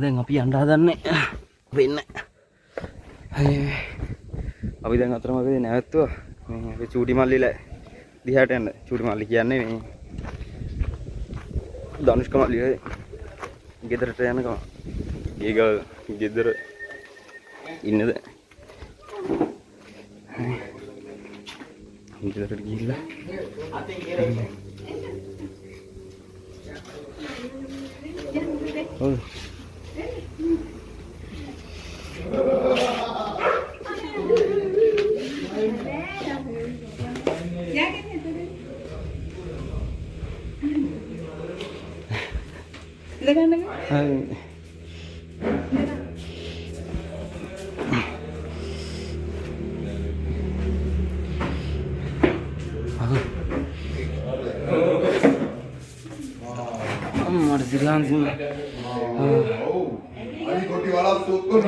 දැන් අපි යන්න හදන්නේ වෙන්න. අපි දැන් අතරමඟදී නැවතුවා මේ අපි චූටි මල්ලිලා දිහාට යන්න. චූටි මල්ලි කියන්නේ මේ ධනුෂ්ක මල්ලිගේ ගෙදරට යනකම. ඒක ගෙදර ඉන්නද? ගෙදරට ගිහිල්ලා ඔව් මට සිලාන්සින් අලි කොටි වලක් සුක්කොන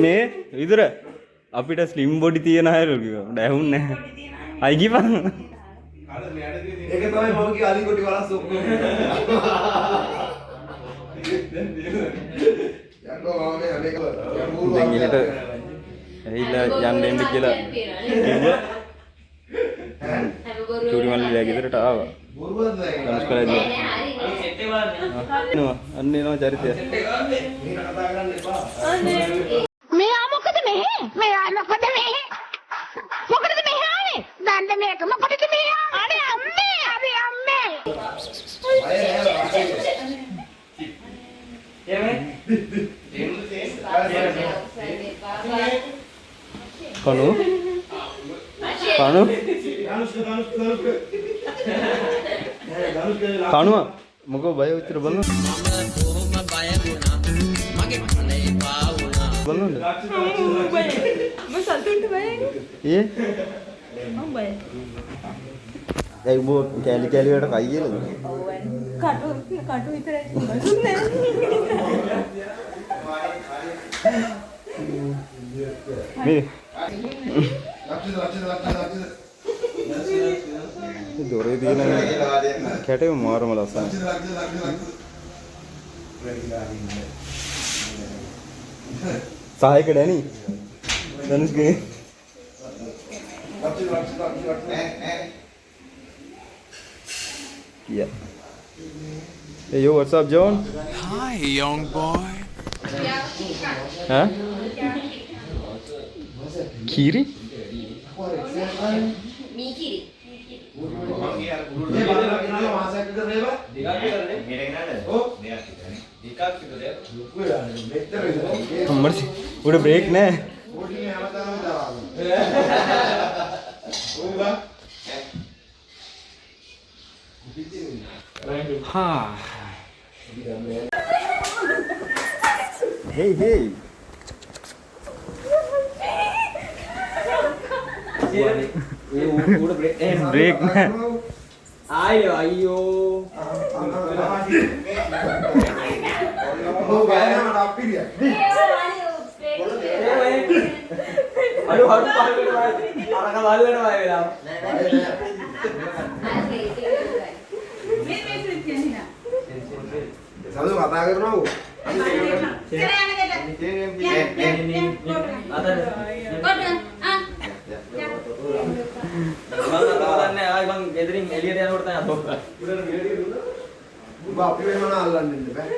මේ විතර අපිට ස්ලිම් බොඩි තියෙන අයලු කිව්වා. දැහුන්නේ නැහැ. අයි කිව්වා. ඒක තමයි මම කිය අලි කොටි වලක් සුක්කොන. යන්නෝ මම මේ අනේ කව. දැන් ඉලට ඇවිල්ලා යන්න එන්න කියලා කිව්වා. චූටි මල්ලිලා ගෙදරට ආවා. බොරුවක්ද ඒක? ධනුෂ්කලදී. අන්න එනවා චරිතය. මෙයා මොකද මෙහෙ? මෙයා මොකද මෙහෙ? මොකටද මෙහෙ ආවේ? දන්න මේක මොකටද මෙහෙ ආවේ? අනේ අම්මේ! අනේ අම්මේ! කණු කණු කණුව මොකෝ බය විතර බලන්න බලන්න මම සතුටුට බයයි. ඒ මම බයයි. ඒ බෝ කැලි කැලි වලට කයි කියලාද? කටු විතරයි. බසුන්නේ. මේ ලක්ෂ දොරේ තියෙන කැටේ මාරම ලස්සනයි. සායක ඩැනි ධනුෂ්ගේ yeah. Hey yo, what's up, John? Hi, young boy. Huh? Kiri? udah break nih. Ha. Hey hey. udah break Break nih. ayo aduh harus arah balik lah සතු කතා කරනවෝ bang gathering earlier than what I thought. උඹ අපි වෙනම අල්ලන්න ඉන්න බෑ.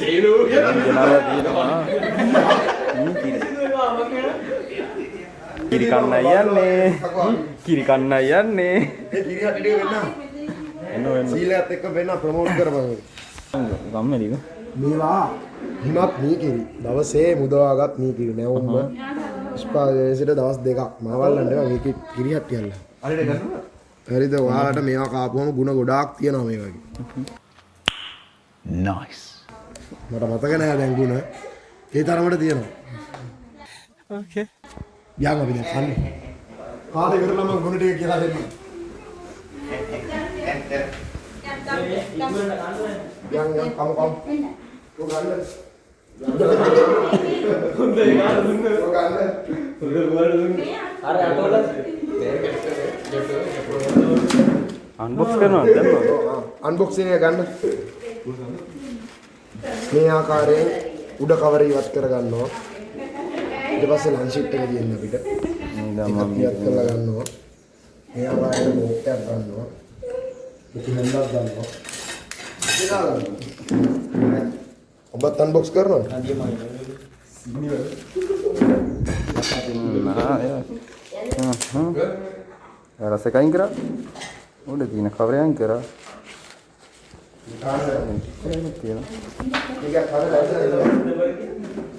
Celu. Kiri kanan යන්නේ. Kiri kanan යන්නේ. ඒ කිරි හටිඩේ වෙන්න. සීලයත් එක්ක වෙන්න ප්‍රොමෝට් කරපන්. ගම්මැලිද? මේවා හිමත් මේ කිරි. දවසේ මුදවාගත් මේ කිරි නැවුම්ම ස්පාගේසිට දවස් දෙකක් මාවල්ලන්න ඒවා මේ කිරි හට්ටියල්ල. හරිද ගන්නවා? හරිද ඔයාලට මේවා කාපුවම ಗುಣ ගොඩාක් තියෙනවා මේ වගේ. Nice. මට මතක නෑ දැන් ಗುಣ. ඒ තරමට තියෙනවා. Okay. යන්න අපි දැන් කන්න. කාට ඉවරලා මම ගුණ ටික කියලා දෙන්නම්. යන්න කමු. ඔය ගන්න. අර අතවල අන්බොක්ස් කරනවා දැන්. අන්බොක්සින් එක ගන්න. මේ ආකාරයෙන් උඩ කවර ඉවත් කරගන්නවා. ඊට පස්සේ ලන්ච් ෂීට් එක දෙන්න අපිට. ඉවත් කරලා ගන්නවා. මේ ආකාරයෙන් බෝක්ස් එකක් ගන්නවා. ඉතින් හන්දක් ගන්නවා. ඔබත් අන්බොක්ස් කරනවද? රස කයින් කරා උඩ තියෙන කවරයන් කරා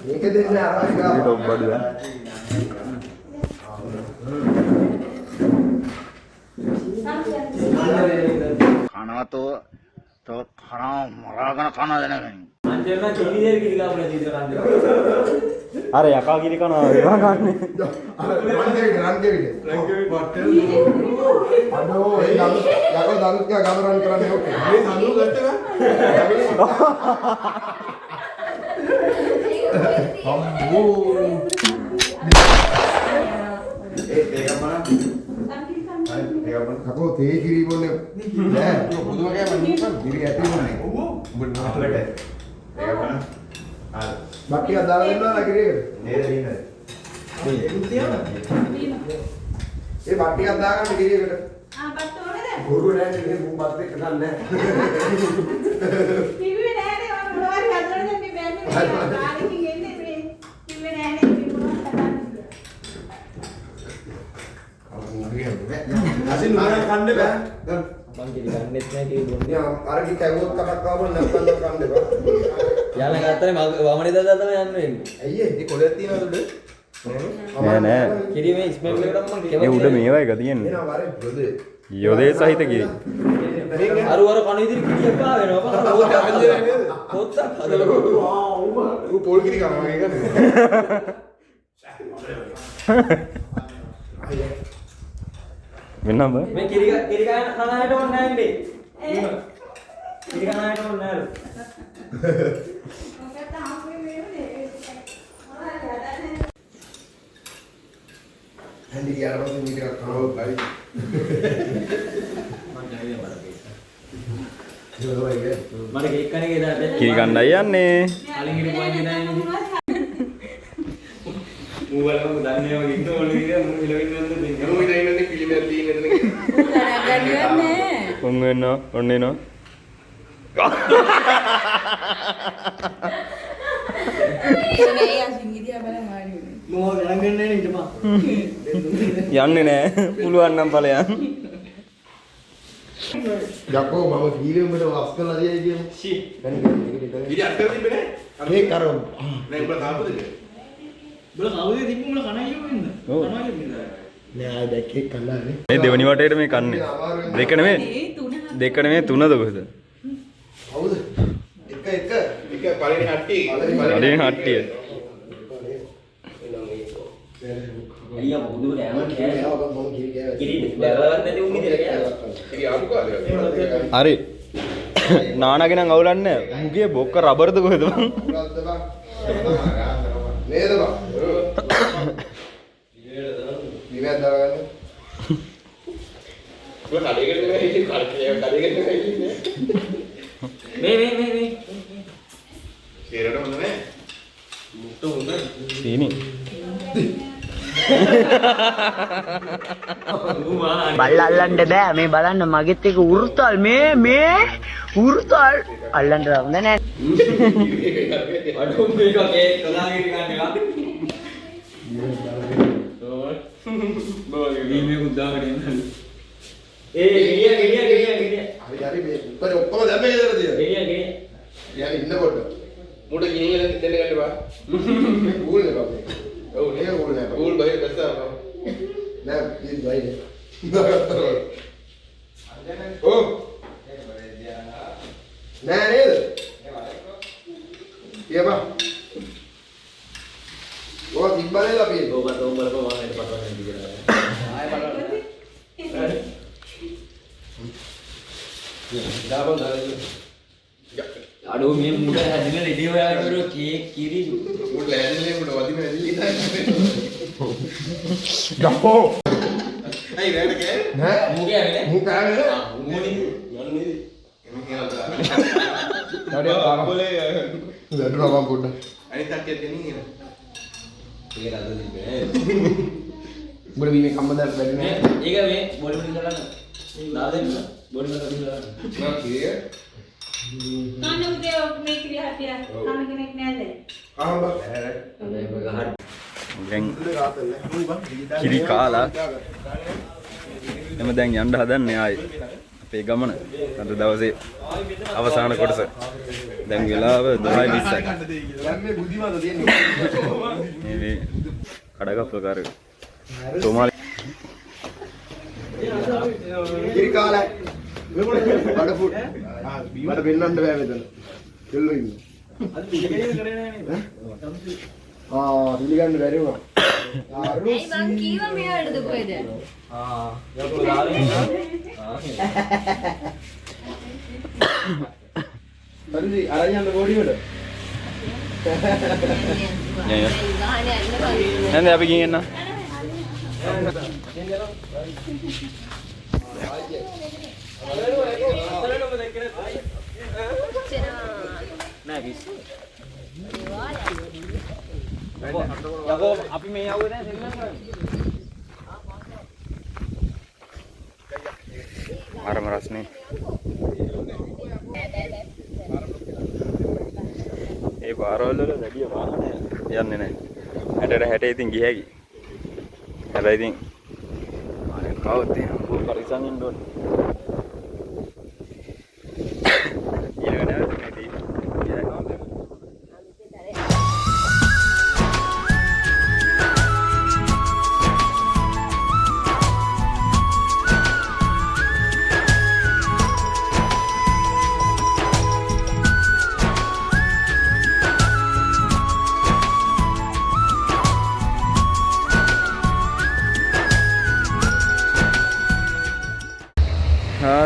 මේක දෙන්න ආරාධනා ඊට බඩුව කනවතෝ තෝ කනවා මරාගෙන කනවා දැනගන්න. අන්ජර්නා කිරි දෙර කිරි ගාපුලා ජීවිත අන්ජර්. අර යකා කිරි කනවා ඒවා ගන්න අඩෝ ඒ දනුත් යකෝ දනුත් ගා ගමරන් කරන්නේ ඕකේ මේ දනු ගත්තා කකෝ තේ කිරි බොන්නේ නෑ බුදුම කෑම කිරි ඇති මොන්නේ ඔව් උඹ නාලට ඒක බලන්න බක්කිය දාලා දෙන්නවා කිරියකට නේද දිනද ඒ බක්කිය දාගන්න කිරියකට බත් ඕනද? ගුරු නෑ නේ මූ බත් එක ගන්නෑ කිව්වේ නෑනේ මම මොනවද හදලා දැන් මේ බෑන්නේ කාලෙකින් එන්නේ මේ කිව්වේ නෑනේ මේ මොනවද අසින් නෑ කන්න බෑ මං කිරි ගන්නෙත් නෑ කිරි බොන්නේ. අර කි කැවුවොත් කටක් ආවම නැත්නම් කන්න බෑ යාලා ගත්තානේ වමනේ දාලා තමයි යන්න වෙන්නේ. අයියේ මේ කොලයක් තියනවද උඩ නෑ නෑ කිරි මේ ස්මෙල් එකට මම ඒ උඩ මේවා එක තියෙන්නේ එනවා වරේ බ්‍රොදේ යොදේ සහිත කිරි අර කණ ඉදිරි කිරියක් පා වෙනවා. පොත් අන්ජර් නේද? පොත්තක් හදලා. ඌ පොල් කිරි කනවා ඒක නේ වෙනම මේ කිරි කන කනකට ඕනේ නැහැ ඉන්නේ. කිරි කනකට ඕනේ නැහැ. හැන්දි ගියාට පස්සේ මේක කනවා බයි මට කේක් කන්නේ දාන්න. කිරි ගන්නයි යන්නේ කලින් හිටපු වගේ නෑ නේ. ඌවලම දන්නේ වගේ ඉන්න ඕනේ කියලා මම ඉලවින්න දෙන්නේ. මම ඉතින් පිළිමයක් තියෙන එතන උන් වෙන්න ඔන්න එනවා මොකද ගණන් ගන්නේ නේ ඉතපා. යන්නේ නෑ පුළුවන් නම් ඵලයන් යකෝ මම කීලෙ උඹට වස් කරලා දියයි කියමු ෂී. ඉතින් අත් කරලා තිබ්බේ නෑ මේ කරමු බල කවුද තිබ්බ උඹලා කණයි යෝින්ද? ඔව්. කණයි යෝින්ද? නෑ දැක්කේ කල්ලානේ මේ දෙවනි වටේට මේ කන්නේ දෙක නෙමෙයි දෙක නෙමෙයි තුනද කොහෙද කවුද එක පළවෙනි හට්ටිය අනේ හට්ටිය අයියා බුදුම කෑම කෑ. මම කිරි ගෑවා කිරි දැරලවත් නැති උන් ඉදිරියට කෑවා. කිරි ආපු කාලේ හරි නානගෙන නම් අවුලන්නේ මුගේ බොක්ක රබර්ද කොහෙද බං නේද බං ඉවැත් දාගන්න මේ සීනි බල්ල අල්ලන්න බෑ මේ බලන්න මගෙත් එක උරුතල් මේ උරුතල් අල්ලන්න හොඳ නෑ අඩුම් මේක කේක් කලාගෙන ගන්න එක. බෝල් මේ උදාගෙන ඉන්න. ගෙනිය. හරි මේ උත්තර ඔක්කොම දැම්මේ නේද තියලා ගෙනිය. යා ඉන්නකොට මුඩ ගිහින් දෙන්න ගන්න බා මේ කූල් නේ බබේ ඔව් නේ කූල් නේ කූල් බයි දැස්සා නෑ ඉතින් බයි ඔව් නෑ නේද කියපා ඔය තිබ්බනේ අපි ඕක තෝම් බලපුවා මම හිත පටවන්න කියලා. ආයෙ බලන්න. දාපන් දාලා. අඩෝ මේ මුඩ හැදිලා රෙඩි හොයාගෙන ඉවර කේක් කිරි මුඩ ලෑදෙන්නේ මුඩ වදින ඇදිලි ගහෝ අයි වැට කෑ නෑ මුගේ ඇවිල්ලා මු කාගේ මුනේ යන්නේ එමෙ කියලා ඩාඩේ පාරබලේ දැඩුවා මම පොඩ්ඩ අනිත් කට්ටිය දෙන්නේ නේ ඒක රද දෙන්නේ මුඩ වීමේ කම්මද වැඩි නෑ ඒක මේ බොඩි බොඩි කරන්න දාලා දෙන්න බොඩි බොඩි කරන්න මම කියේ කන්න උදේ මේ කිරිය හැටිය කන කෙනෙක් නෑද? දැන් කිරි කාලා එම දැන් යන්න හදන්නේ ආයේ අපේ ගමන අද දවසේ අවසාන කොටස දැන් වෙලාව 12:20යි මේ බුද්ධිමත තියෙන්නේ මේ කඩගප්පකාර සෝමාලි කිරි කාලා බඩ ෆුඩ් බඩ වෙන්නන්න බෑ මෙතන දෙල්ලෝ ඉන්නේ අද පිළිගන්න කරේ නෑනේ පිළිගන්න බැරි වුණා ඇයි මං කීවා මෙයාටද කොහෙද? යකෝ ලාලේ හරිද අරන් යන්න බෝඩියට නැන්ද අපි ගිහින් එන්න යකෝ අපි මේ යවුවේ නැහැ සෙල්ලම් කරන්නේ ආරම රස්නේ ඒ පාරවල වල වැඩි වාහන යන්නේ නැහැ 60 ඉතින් ගිය හැකි හැබැයි ඉතින් අනේ කවුද තියෙන පරිසම් ඉන්න ඕනේ ඊළඟ නැවත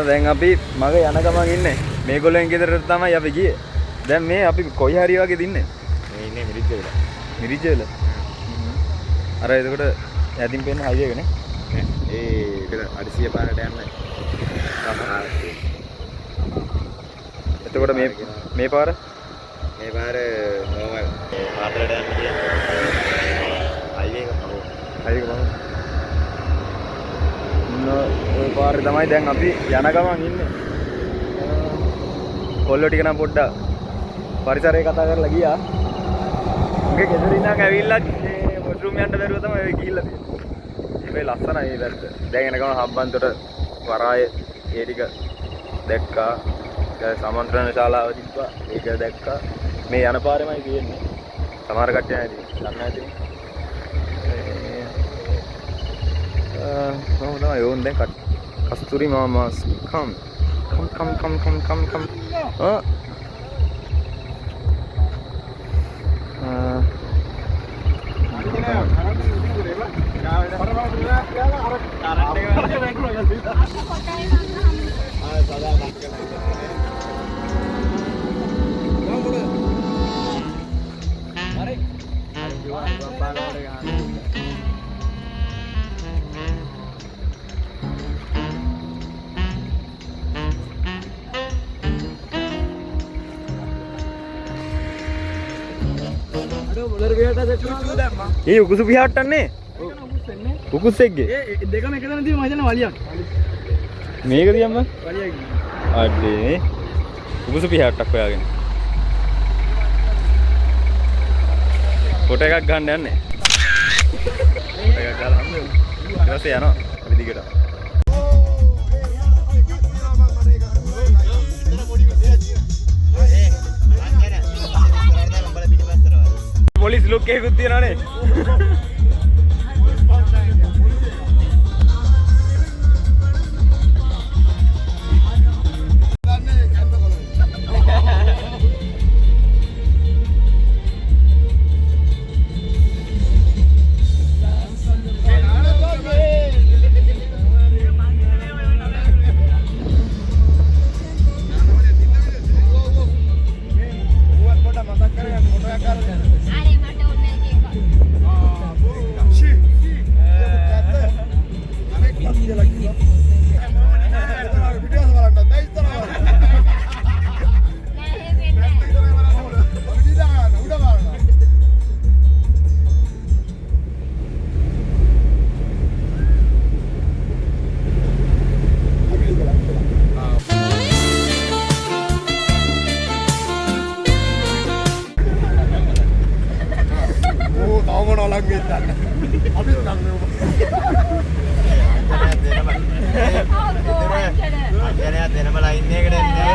දැන් අපි මග යන ගමන් ඉන්නේ මේගොල්ලන් ගෙදරට තමයි අපි ගියේ දැන් මේ අපි කොයි හරි වගේ දින්නේ මේ ඉන්නේ මිරිජ්ජවල අර එතකොට ඇදින් පෙන්න හයිවේ එක නේ ඒක අඩසිය පාරට යන්න එතකොට මේ පාර නෝමල් පාතරට යන්න හයිවේ එක ඔය පාරේ තමයි දැන් අපි යන ගමන් ඉන්නේ. කොල්ලෝ ටික නම් පොඩ්ඩක් පරිසරය කතා කරලා ගියා. මගේ ගෙදර ඉඳන් ඇවිල්ලා මේ වොෂ්රූම් යන්න බැරුව තමයි ඔය ගිහිල්ලා තියෙන්නේ. මේ ලස්සනයි මේ පැත්ත. දැන් එන ගමන් හම්බන්තොට වරාය ඒ ටික දැක්කා. සමන්ත්‍රණ ශාලාව තිබ්බා. ඒක දැක්කා. මේ යන පාරෙමයි තියෙන්නේ. සමහර කට්ටිය නැති. දන්නේ නැති. no, yun din kasturi mamas come ඒ උකුසු පිහාට්ටන්නේ උකුස්සෙක්ගේ දෙකම එක තැන තියෙනවා මම හිතන්නේ වලියක් මේක දියම්ම වලියක් අඩේ උකුසු පිහාට්ටක් හොයාගෙන ෆොටෝ එකක් ගන්න යන්නේ ෆොටෝ එකක් ගාලා හම්බ වෙනවා ඊට පස්සේ යනවා අපි දිගට පොලිස් ලුක් එකකුත් තියනවානේ අංජනයා දෙනම ලයින් එකකට එන්නේ.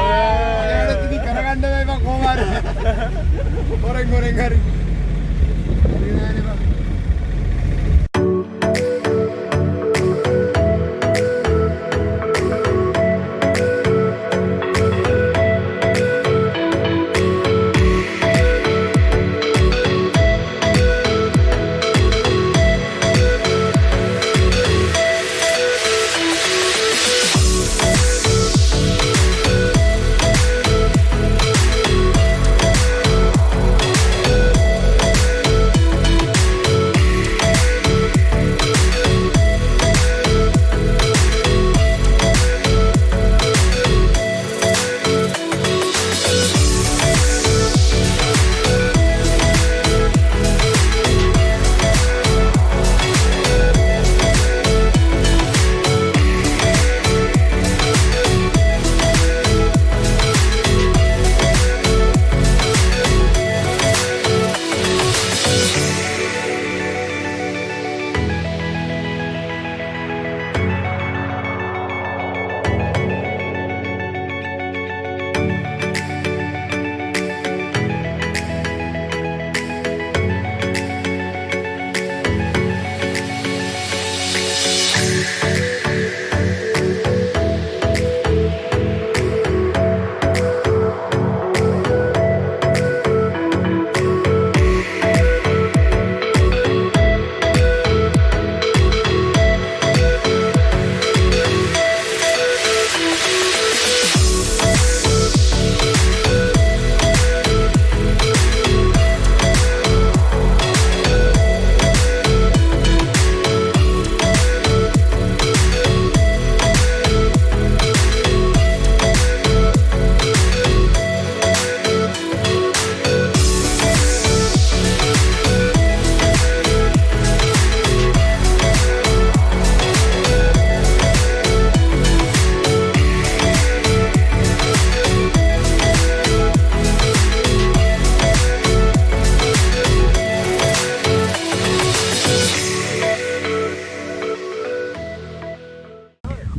ඔයාලට ඉතින් කරගන්න බෑ මම කොහොම හරි. හොරෙන් හරි. හරි නෑනේ බං.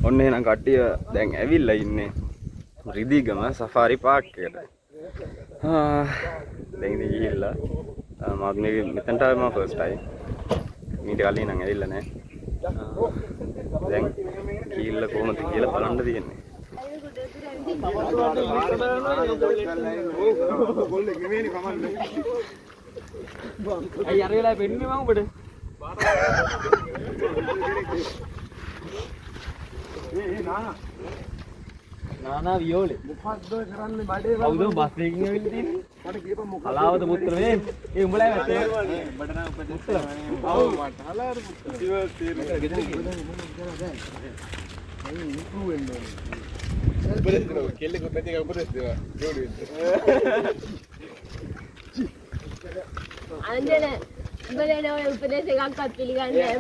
ඔන්න එහෙනම් කට්ටිය දැන් ඇවිල්ලා ඉන්නේ රිදීගම සෆාරි පාක් එකට. දැන් ඉතින් ගිහිල්ලා මම මෙතනට ආවේ මම ෆස්ට් ටයිම්. මීට කලින් නම් ඇවිල්ලා නැහැ. දැන් ගිහිල්ලා කොහොමද කියලා බලන්න තියෙන්නේ. අය අර වෙලාවෙ පෙන්නේ මම ඔබට. නානා වියෝලේ මොකක්ද කරන්නේ බඩේ කවුද බස් එකකින් ඇවිල්ලා තියෙන්නේ? මට කියපන් මොකක්ද? හලාවත පුත්‍ර නේ. ඒ උඹලා වැත්තේ. බඩ නම් උපදෙස්. ඔව් මට හලාර පුත්‍ර. ඉතින් තේරෙන්නේ ගෙදර ගිහින්. අයි ඉම්ප්‍රූව් වෙන්න ඕනේ. උපදෙස් දෙනවා. කෙල්ලෙකුට නැති එක උපදෙස් දෙනවා. ජෝඩි වෙන්න. අංජන උඹලේ ඔය උපදේශ එකක්වත් පිළිගන්නේ නැහැ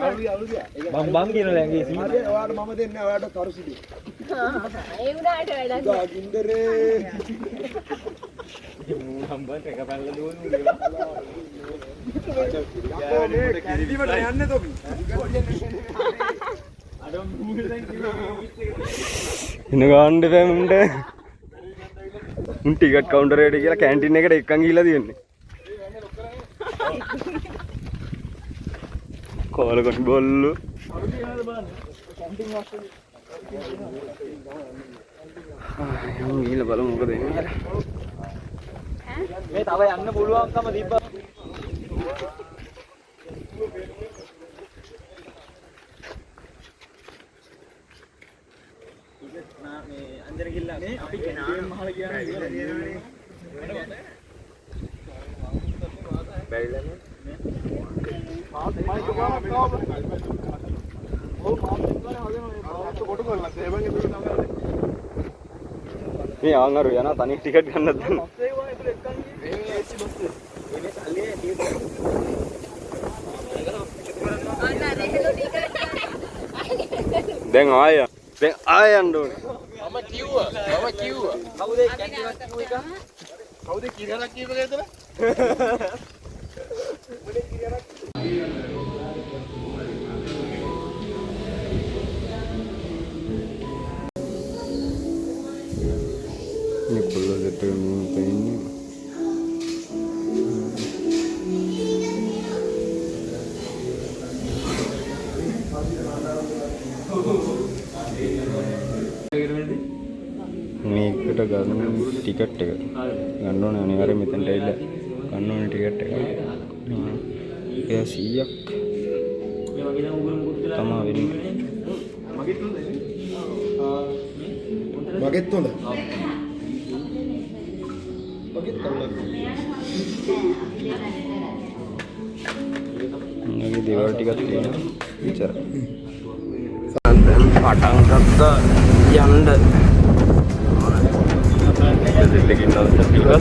බම් කියනවා දැන් ඒ සීන්. හරි ඔයාලට මම දෙන්නේ ඔයාලට කරුසිඩි. ඒ උනාට වැඩක් නැහැ. ගින්දරේ. හම්බන් එක පැනලා දුවන්නේ. යකෝ මේ කැන්ටිවට යන්නේ තොපි. ඉන්න ගන්න බෑ මුන්ට. මුන් ටිකට් කවුන්ටර් එකට කියලා කැන්ටින් එකට එක්කන් ගිහිල්ලා තියෙන්නේ. කොලකොටි බොල්ලු. යමු ගිහිල්ලා බලමු මොකද වෙන්නේ කියලා. මේ තව යන්න පුළුවන්කම තිබ්බා. මේ අන්දර ගිල්ලා මේ අපි නාම මහල කියන්නේ බැරිලානේ. මේ ආන්ගරු යන තනි ටිකට් ගන්නත් දන්න. දැන් ආය යන්න ඕනේ. මම කිව්වා. කවුද කැන්ටින්වත් කිව්ව එක? කවුද කිරණක් කියපු එකද? පෙන්නේ. මේකට ගන්න ටිකට් එක ගන්න ඕනේ අනිවාර්යයෙන් මෙතනට ඇවිල්ලා ගන්න ඕනේ ටිකට් එක. ඒක 100ක් තමයි වෙන්නේ. මගෙත් හොඳ. මගේ දේවල් ටිකක් තියෙනවා. එච්චරයි. දැන් පටන් ගත්තා යන්න. දෙකකින් නවත්තලා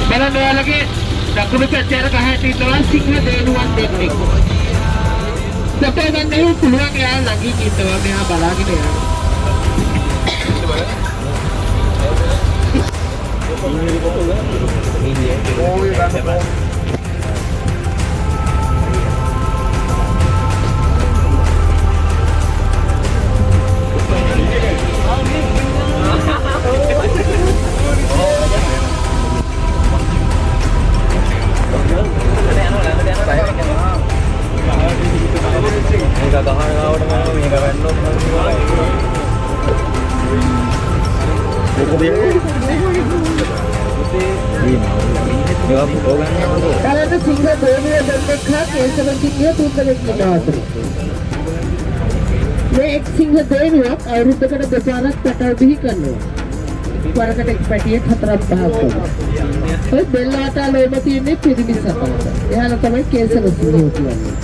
බලන්න ඔයාලගේ දකුණු පැත්තේ අර ගහට ඉන්නවා සිංහ දේනුවක් දෙන්නෙක්. සැපේ ගන්න ඒ පුළුවන් එයා ළඟින් ඉන්නවා මෙහා බලාගෙන යනවා. Kalau singgah dua dan dekat ya sebenarnya tuh kita මේ එක් සිංහ දේනුවක් අවුරුද්දකට දෙපාරක් පැටව බිහි කරනවා. වරකට එක් පැටියෙක් 4ක් 5ක් වගේ. ඒ බෙල්ලාට ලෝම තියෙන්නේ පිරිමි සතකට. එයාලා තමයි කේසර සිංහයෝ කියන්නේ.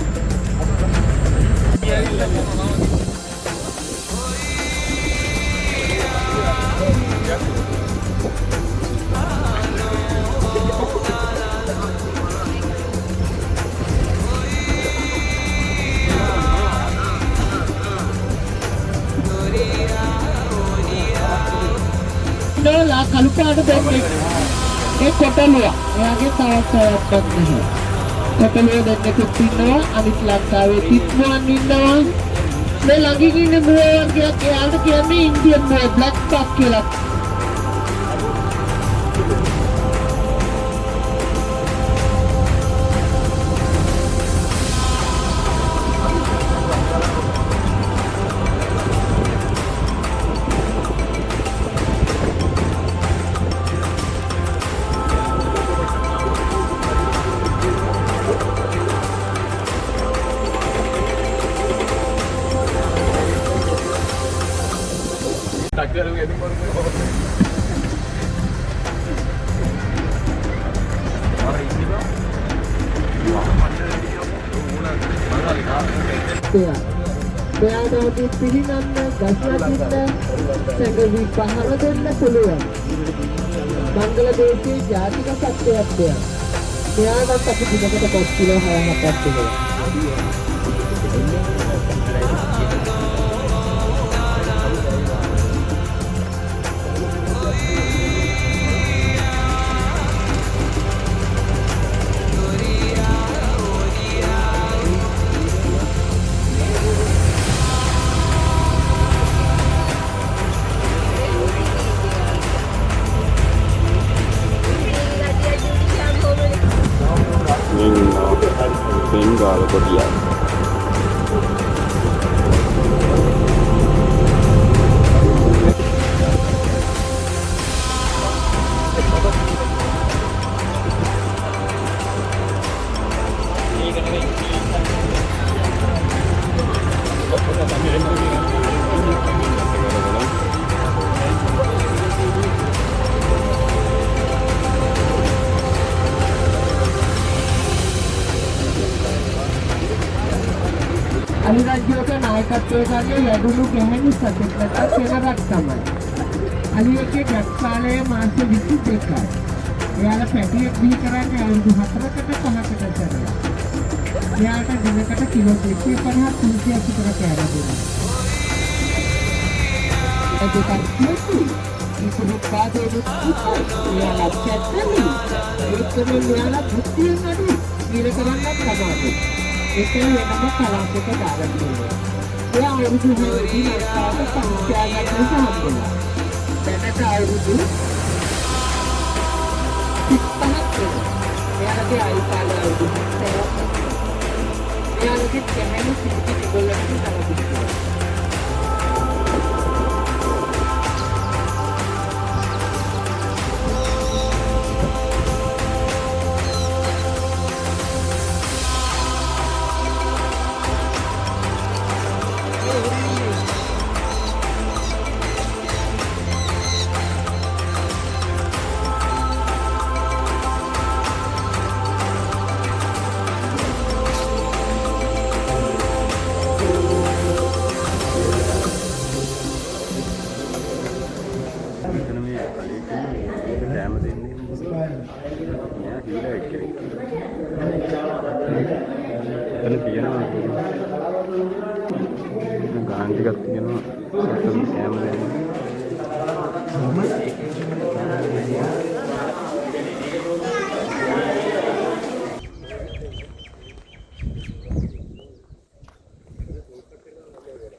ලා කළු පාට දෙන්නේ ඒ කොටලුවා එයාගේ තවත් නැහැ කොටලුව දෙන්නෙකුත් ඉන්නවා අනිත් ලංකාවේ තිත්මන් ඉන්නවා මේ ළඟින් ඉන්න මුවන් කියලා එයාට කියන්නේ ඉන්දියන් මුව බ්ලැක් ටොක් කියලා මෙයාට පිළිගන්න ගස්වලින් සැඟවි පහර දෙන්න පුළුවන්. බංග්ලාදේශයේ ජාතික සත්‍යයක් දෙයක්. මෙයාට අපි දිනකට 5 කිලෝ 6ක් දෙනවා. Bengal Korea. අලිරජ්‍යෝක නායකත්වයේ යදුණු ගැහැණි සතෙක්ට සෙනරක් තමයි. අලියගේ ගැට්සාලයේ මාස 22යි. එයාලා පැටියෙක් බිහි කරන්නේ අවුරුදු 4කට 5කට සැරයක්. එයාට දිනකට කිලෝ 250 300ක් විතර කෑම දෙනවා. ඒක තමයි. ඉතින් කාදේ දුක් එයාලා චැත්තනි. ඒකම එයාලා බුද්ධියෙන් අඩු ඉර කරන්නත් තමයි. ඒකේ වෙනම කලාපයක දාලා තියෙනවා. එයා අවුරුදු 6 දිනකට සංඛ්‍යාවක් හම්බුනා. දැනට අවුරුදු 35ක් එයාලගේ ආයුකාලය අවුරුදු 70ක්. එයාලගේ කැමැලි සිටිති ගොල්ලන්ට සමගිනවා.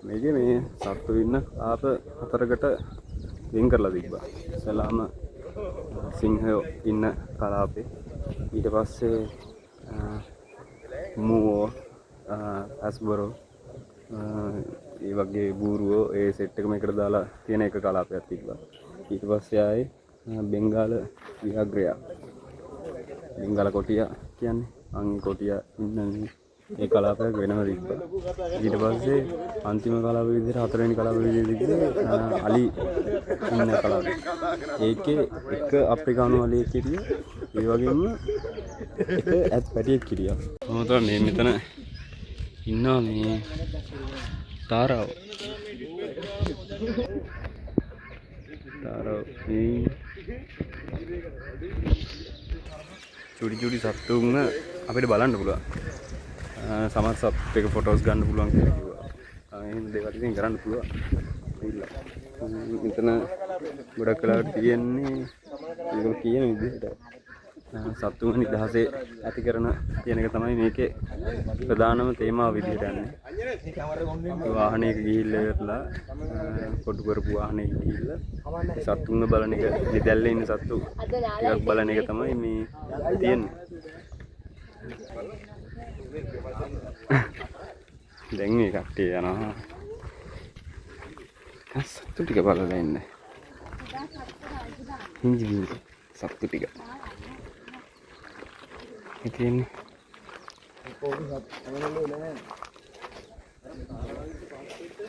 මේකේ මේ සත්තු ඉන්න ආප හතරකට වෙන් කරලා තිබ්බා. ඉස්සලාම සිංහයෝ ඉන්න කලාපේ. ඊට පස්සේ මූවෝ ඇස්බරෝ ඒ වගේ බූරුවෝ ඒ සෙට් එකම එකට දාලා තියෙන එක කලාපයක් තිබ්බා. ඊට පස්සේ ආයේ බෙන්ගාල විහාග්‍රයා. බෙන්ගාල කොටියා කියන්නේ අංගි කොටියා ඉන්න ඒ කලාපයක් වෙනම තිබ්බා. ඊට පස්සේ අන්තිම කලාප විදිහට හතරවෙනි කලාප විදිහට අලි ඉන්න කලාපය. ඒකේ එක අප්‍රිකානු අලියෙක් හිටියා. ඒ වගේම එක ඇත් පැටියෙක් හිටියා. මොකද මේ මෙතන ඉන්නවා මේ තාරාව. චුඩි සත්තුන් අපිට බලන්න පුළුවන්. සමහර සත් එක ෆොටෝස් ගන්න පුළුවන් කියලා කිව්වා. එහෙම දේවල් ඉතින් කරන්න පුළුවන්. මෙතන ගොඩක් වෙලාවට තියෙන්නේ ඒගොල්ලෝ කියන විදිහට සත්තුන් නිදහසේ ඇති කරන කියන එක තමයි මේකේ ප්‍රධානම තේමාව විදිහට යන්නේ. වාහනයක ගිහිල්ලා ඉවරලා කොටු කරපු වාහනයක ගිහිල්ලා සත්තුන්ව බලන එක, නිදැල්ලේ ඉන්න සත්තු ටිකක් බලන එක තමයි මේ තියෙන්නේ. දැන් මේ කට්ටිය යනවා. සත්තු ටික බලලා ඉන්න. හිංජි සත්තු ටික. ඉතින්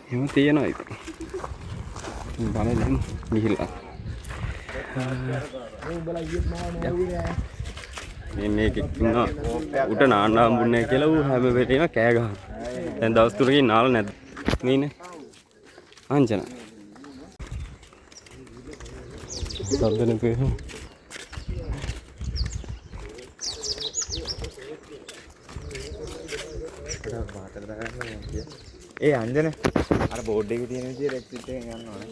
එහෙම තියෙනවා ඉතින්. බලන්න ගිහිල්ලා. මේක ඉන්නවා උට නාන්න හම්බුන්නේ කියලා ඌ හැම වෙලේම කෑ ගහනවා. දැන් දවස් තුනකින් නාලා නැද්ද? මේනේ. අංජන. සද්දනේ පේනවා. ඒ අංජන අර බෝඩ් එකේ තියෙන විදිහට එක්සිට් එකෙන් යන්න ඕනේ.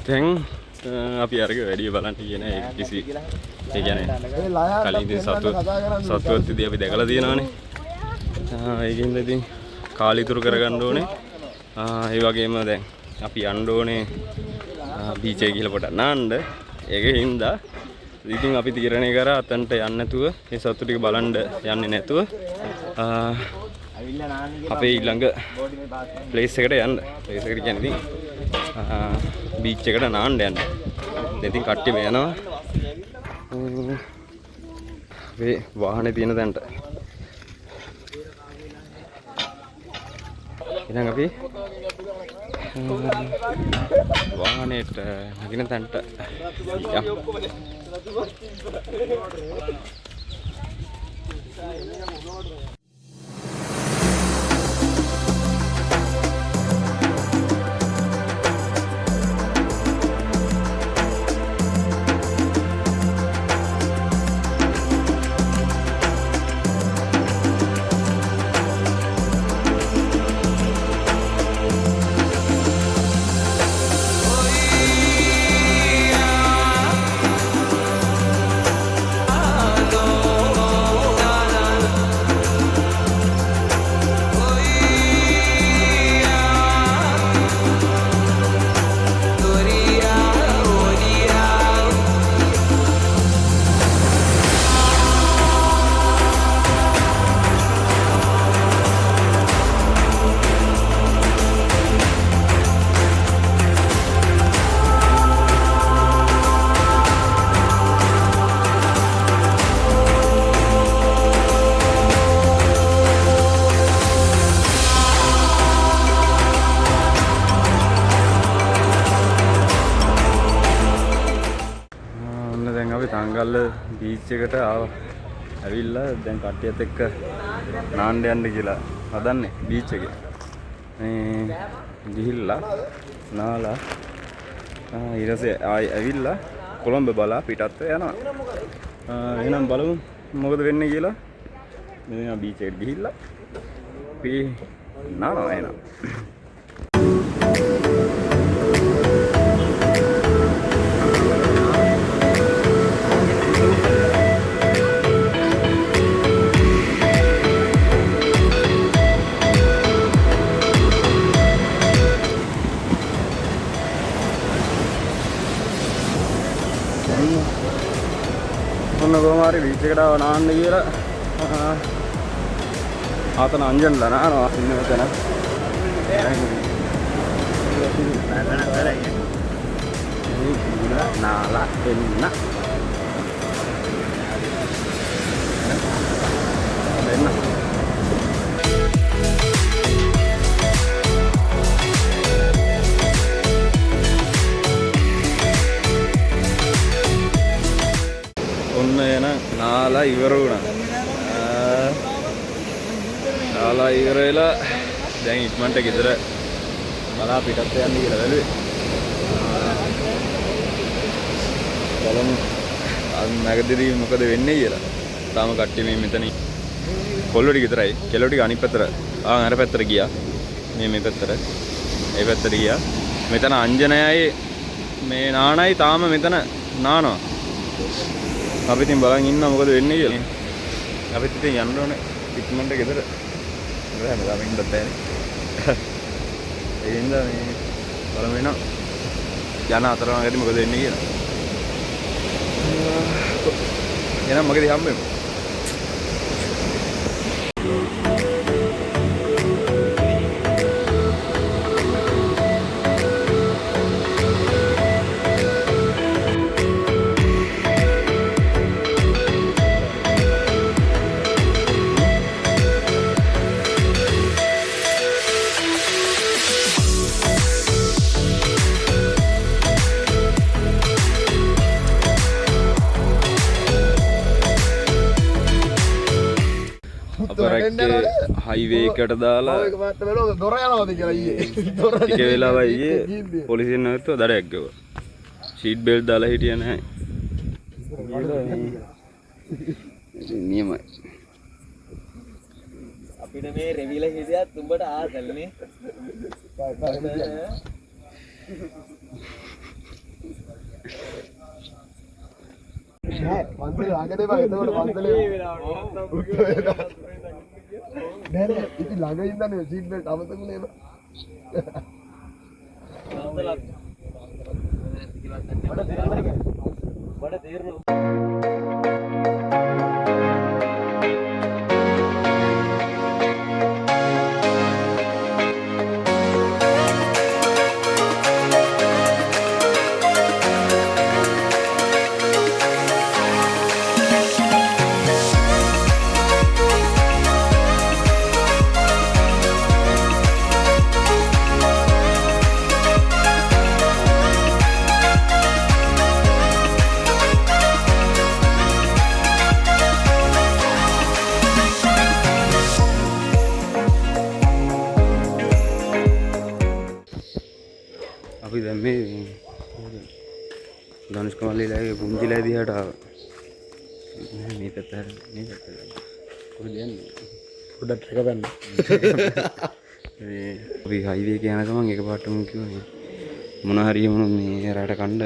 දැන් අපි අරග වැඩිය බලන්න කියන කිසි ඒ කියන්නේ කලින් සත්තුවත් ඉතින් අපි දැකලා තියෙනවානේ. ඒකින්ද ඉතින් කාලිතුරු කරගන්න ඕනේ. ඒ වගේම දැන් අපි යන්න ඕනේ බීච් එකේ ගිහලා පොඩක් නාන්න. ඒකින්ද ඉතින් අපි තීරණය කරා අතන්ට යන්න නැතුව මේ සත්තු ටික බලන්න යන්නේ නැතුව අපේ ඊළඟ ප්ලේස් එකට යන්න. ප්ලේස් එකට කියන්නේ ඉතින් බීච් එකට නාන්න යන්න. ඉතින් කට්ටියම යනවා. මේ වාහනේ තියෙන තැනට. ඉතින් අපි වාහනේට නගින තැනට තංගල්ල බීච් එකට ආවා. ඇවිල්ලා දැන් කට්ටියත් එක්ක නාන්න යන්න කියලා හදන්නේ බීච් එකේ. මේ ගිහිල්ලා නාලා ඊට පස්සේ ආයි ඇවිල්ලා කොළඹ බලා පිටත් යනවා. එහෙනම් බලමු මොකද වෙන්නේ කියලා. මේ බීච් එකට ගිහිල්ලා අපි නානවා එහෙනම්. ඔන්න කොහොම හරි බීච් එකට ආව නාන්න කියලා ආතන අංජන්ලා නානවා ඉන්න මෙතන. නාලා එන්න. ඔන්න එන නාලා ඉවර වුණා. නාලා ඉවර වෙලා දැන් ඉක්මනට ගෙදර බලා පිටත් යන්න කියලා බැලුවේ. බලමු නැගදදී මොකද වෙන්නේ කියලා. තාම කට්ටිය මේ මෙතන කොල්ලෝ ටික විතරයි. කෙල්ලෝ ටික අනිත් පැත්තට අර පැත්තට ගියා. මේ පැත්තට. ඒ පැත්තට ගියා. මෙතන අංජනයයි මේ නානයි තාම මෙතන නානවා. අපි ඉතින් බලන් ඉන්නවා මොකද වෙන්නේ කියලා. අපිත් ඉතින් යන්න ඕනේ ඉක්මනට ගෙදර. ඉතින් හැමදාම ඉන්නත් බෑනේ. ඒ හින්දා මේ බලමු වෙනවා. යන අතරමඟදී මොකද වෙන්නේ කියලා. එහෙනම් මගදී හම්බෙමු. හයිවේ එකට දාලා දොර යනවාද කියලා ඊයේ. ටික වෙලාවයි ඊයේ පොලිසියෙන් නැවතුව දඩයක් ගෙවුවා. ෂීට් බෙල්ට් දාලා හිටියේ නැහැ. නියමයි. අපිට මේ රෙවිලා හිටියත් උඹට ආසල්නේ. නෑ පන්සල ළඟට එපා. එතකොට පන්සලේ නෑ නෑ ඉතින් ළඟ ඉඳන්නේ සීට් බෙල්ට් අමතකුනේ එපා. වඩ තීරණ අපි දැන් මේ ධනුෂ්ක මල්ලිලාගේ පුංචිලා දිහාට ආවා. මේ පැත්ත මේ පැත්ත. කොහෙද යන්නේ? පොඩ්ඩක් රැකගන්න. අපි හයිවේ එක යන ගමන් එකපාරට මම කිව්වා මොන හරි මේ රට කණ්ඩ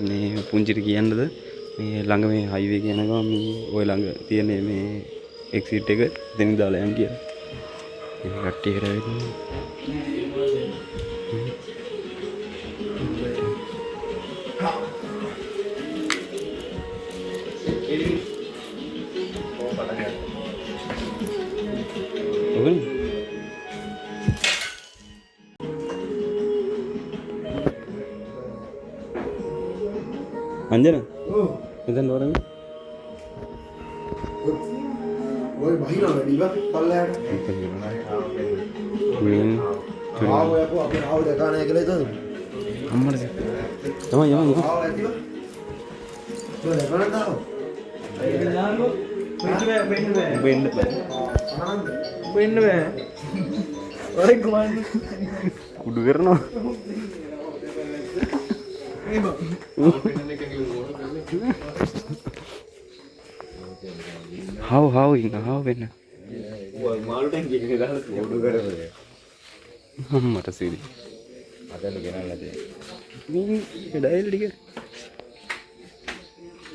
මේ පුංචිට කියන්නද මේ ළඟ මේ හයිවේ එක යන ගමන් මේ ওই ළඟ තියෙන මේ එක්සිට් එක දෙන්න දාලා යන්න කියලා. මේ කට්ටිය කරවෙන්නේ. Anjana? Medan orang ni? ඔය බහිනවා වැඩි ඉවත් පල්ලයට. Min. ආව යකෝ අපි ආව දැකා නැහැ කියලා හිතන්නේ. අම්මට. තමයි යමන්. ආව ඇතිව. ඔය දැකලා නැතාව. වෙන්න බෑ. ඔය ගමන් කුඩු කරනවා. How වෙන්න. මාළු ටැංකිය එකේ දාලා උඩු කරේ. මට සිරි. අදන්න ගෙනල්ලා තියෙන්නේ. මේ ඩයල් ටික.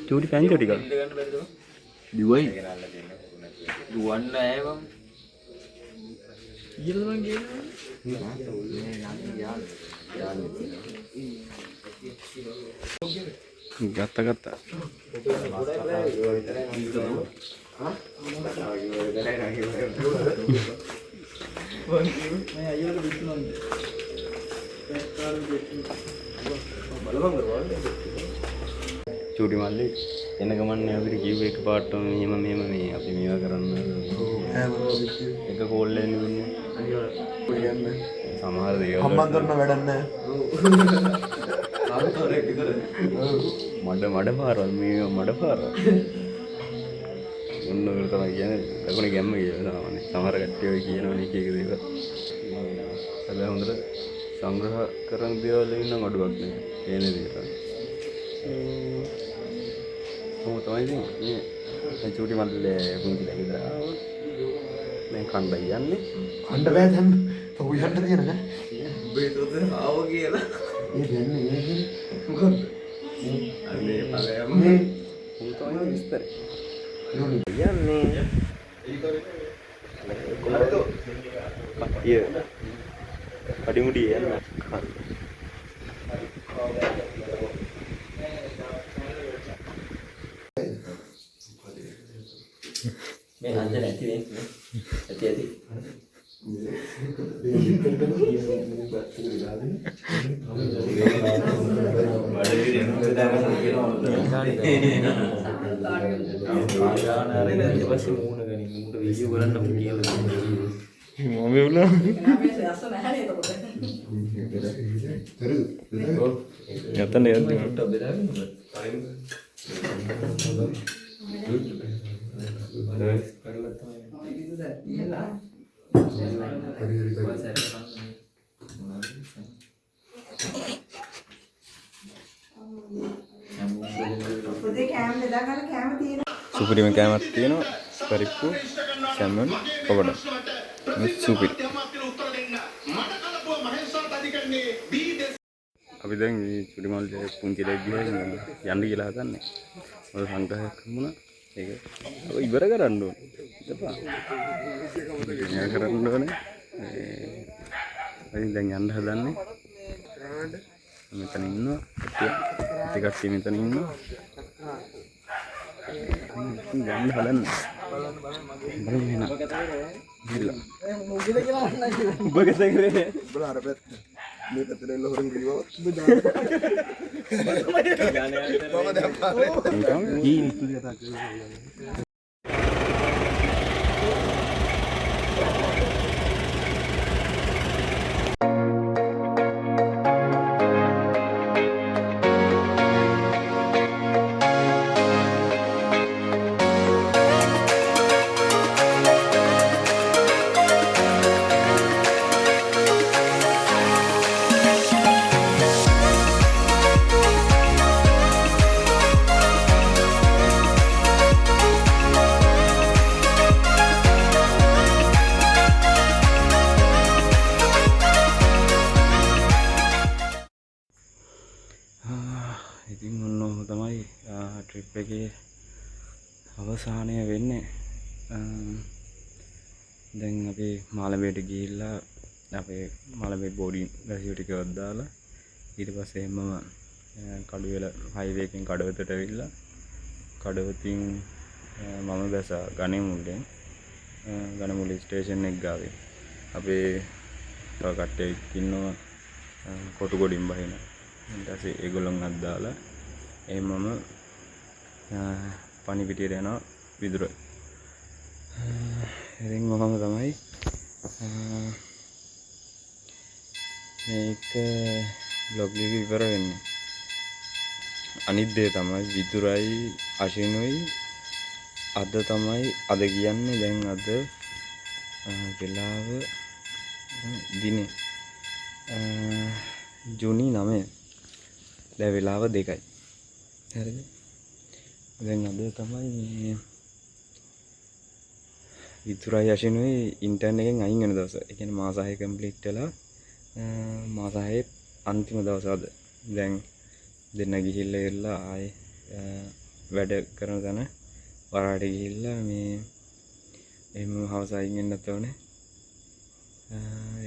චූටි පැන්චෝ ටික. දිවයි ගෙනල්ලා තියෙන්නේ. දුවන්න ඈවම් ඊළඟ මං ගත්තා. චූටි මල්ලි එන ගමන් අපිට කිව්ව එක පාට මෙහෙම මේ අපි මේවා කරන්න එක කෝල් එකක් නෙවෙන්නේ සමහර දේවල් අම්මන් කරන වැඩක් නැහැ. මඩ පාරවල් මේ මඩ පාරවල් ඔන්න ඔය තමයි කියන්නේ ලකුණේ ගැම්ම කියලා තමයි සමහර කට්ටිය ඔය කියනවනේ එක දේවල් හැබැයි හොඳට සංග්‍රහ කරන දේවල් ඉන්න අඩුවක් නේ එන දේවල් කොහොමද තමයි ඉතින් මේ චූටි මල්ලේ පුංචි දෙකද දැන් කණ්ඩ යන්නේ කණ්ඩ බෑ දැන් ඔය යන්න තියෙන නෑ. බේතොද ආව කියලා ඒ දැන්නේ මේ මොකද අනේ පළයම මේ කොහොමද විස්තර යන්නේ. පඩිමුඩිය යන්න. මේ හන්ද නැති වෙන්නේ ඇති පුතේ කැම බෙදාගන්න කැම තියෙනවා. සුපිරිම කෑමක් තියෙනවා. පරිප්පු, සැමන්, පොකඩ. මේ සුපිරි. අපි දැන් මේ චුටි මල්ලේ පුංචි දෙයක් ගිහලා යන්න කියලා හදන්නේ. ඔය සංග්‍රහයක් හම්බුණා. ඒක ඔය ඉවර කරන්න ඕනේ. ඉතපා. ඉවර කරන්න ඕනේ. දැන් යන්න හදන්නේ. මෙතන ඉන්නවා. ටිකක් මෙතන ඉන්නවා. ගන්න හදන්න. බලන්න එන. ගිල්ල. ඔබ කතා කරේ. බල අර පැත්ත. මේ පැත්තට එන්න හොරෙන් ගිහුවා. ඔබ දාන්න. ට්‍රිප් එකේ අවසානය වෙන්නේ දැන් අපි මාළඹේට ගිහිල්ලා අපේ මාළඹේ බෝඩින් රැසියෝ ටික දාලා ඊට පස්සේ මම කඩුවෙල හයිවේ එකෙන් කඩවතට ඇවිල්ලා කඩවතින් මම බැසා ගණමුල්ලෙන් ගණමුල්ල ස්ටේෂන් එක ගාවේ අපේ තව කට්ටියක් ඉන්නවා කොටුගොඩින් බහින ඊට පස්සේ ඒගොල්ලන් අද්දාලා මම පණිපිටියට යනවා විදුර. ඉතින් මම තමයි මේක බ්ලොග් එක ඉවර වෙන්නේ. අනිත් දේ තමයි විදුරයි අශිනුයි අද තමයි අද කියන්නේ දැන් අද වෙලාව දිනේ ජූනි 9 දැන් වෙලාව 2යි. හරිද? දැන් අද තමයි මේ විදුරයි අශිනුයි ඉන්ටර්න් එකෙන් අයින් වෙන දවස. ඒ කියන්නේ මාස 6 කම්ප්ලීට් වෙලා මාස 6 අන්තිම දවස අද. දැන් දෙන්න ගිහිල්ලා ඉරලා ආයේ වැඩ කරන තැන වරාට ගිහිල්ලා මේ එහෙම හවස අයින් වෙන්නත් ඕනේ.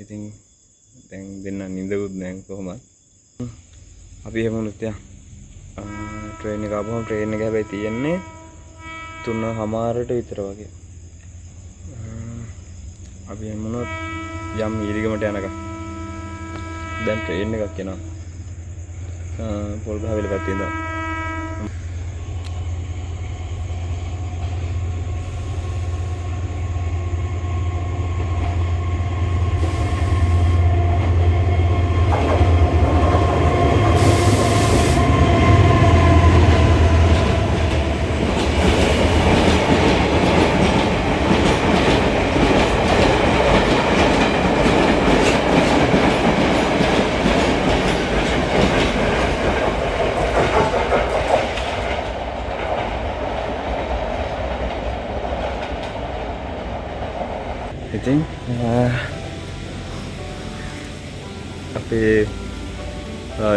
ඉතින් දැන් දෙන්න නිදකුත් දැන් කොහොමද අපි එහෙමනුත් යා ට්‍රේන් එක ආපුවම ට්‍රේන් එක හැබැයි තියෙන්නේ 3:00ට විතර වගේ. අපි එහෙමනොත් යම් ඊරිගමට යනකම් දැන් ට්‍රේන් එකක් එනවා පොල්ගහවෙල පැත්තේ ඉඳන්. ඉතින් අපේ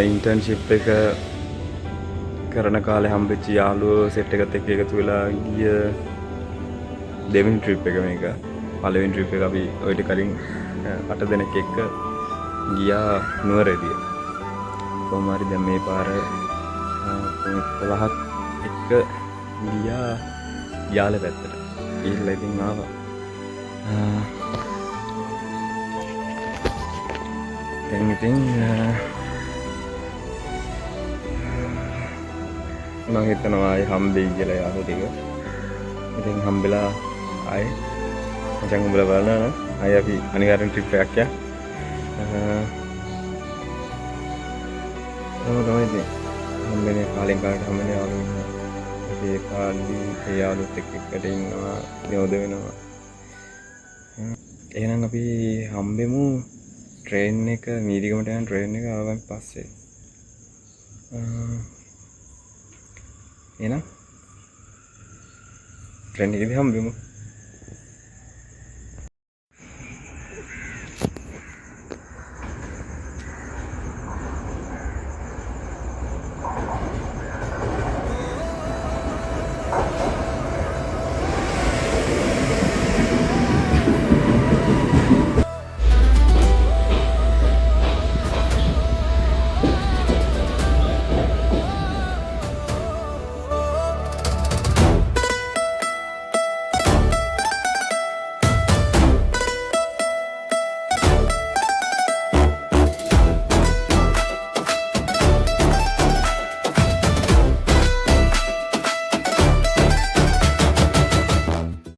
ඉන්ටර්න්ෂිප් එක කරන කාලේ හම්බෙච්ච යාළුවෝ සෙට් එකත් එක්ක එකතු වෙලා ගිය දෙවෙනි ට්‍රිප් එක මේක. පළවෙනි ට්‍රිප් එක අපි ඔයිට කලින් 8 දෙනෙක් එක්ක ගියා නුවරඑළිය. කොහොම හරි දැන් මේ පාර 11ක් එක්ක ගියා යාල පැත්තට. ඊළඟ ඉතින් ආවා. දැන් ඉතින් මම හිතනවා ආයේ හම්බෙයි කියලා යාළුවෝ ටික. ඉතින් හම්බෙලා ආයේ මචං උඹලා බලන්න ආයේ අපි අනිවාර්යෙන් ට්‍රිප් එකක් යා. තමයි ඉතින් හම්බෙන්නේ කාලෙන් කාලට හම්බෙන්නේ යාළුවෝ. ඒ කාලේ ඒ යාළුවොත් එක්ක ඉන්නවා නියෝද වෙනවා. එහෙනම් අපි හම්බෙමු ට්‍රේන් එක මීරිගමට යන ට්‍රේන් එක ආවන් පස්සේ. එහෙනම් ට්‍රේන් එකේදී හම්බෙමු.